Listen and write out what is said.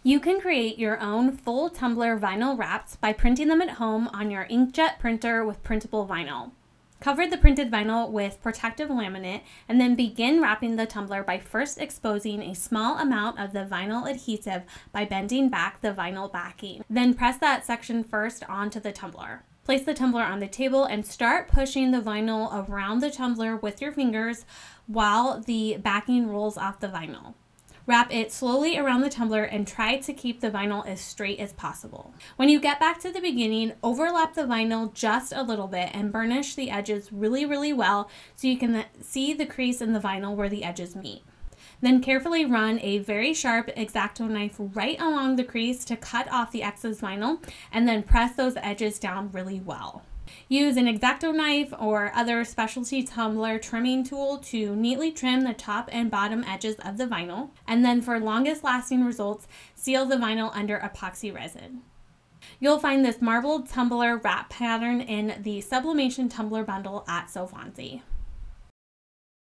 You can create your own full tumbler vinyl wraps by printing them at home on your inkjet printer with printable vinyl. Cover the printed vinyl with protective laminate and then begin wrapping the tumbler by first exposing a small amount of the vinyl adhesive by bending back the vinyl backing. Then press that section first onto the tumbler. Place the tumbler on the table and start pushing the vinyl around the tumbler with your fingers while the backing rolls off the vinyl. Wrap it slowly around the tumbler and try to keep the vinyl as straight as possible. When you get back to the beginning, overlap the vinyl just a little bit and burnish the edges really well so you can see the crease in the vinyl where the edges meet. Then carefully run a very sharp X-Acto knife right along the crease to cut off the excess vinyl and then press those edges down really well. Use an X-Acto knife or other specialty tumbler trimming tool to neatly trim the top and bottom edges of the vinyl, and then for longest lasting results, seal the vinyl under epoxy resin. You'll find this marbled tumbler wrap pattern in the Sublimation tumbler bundle at So Fontsy.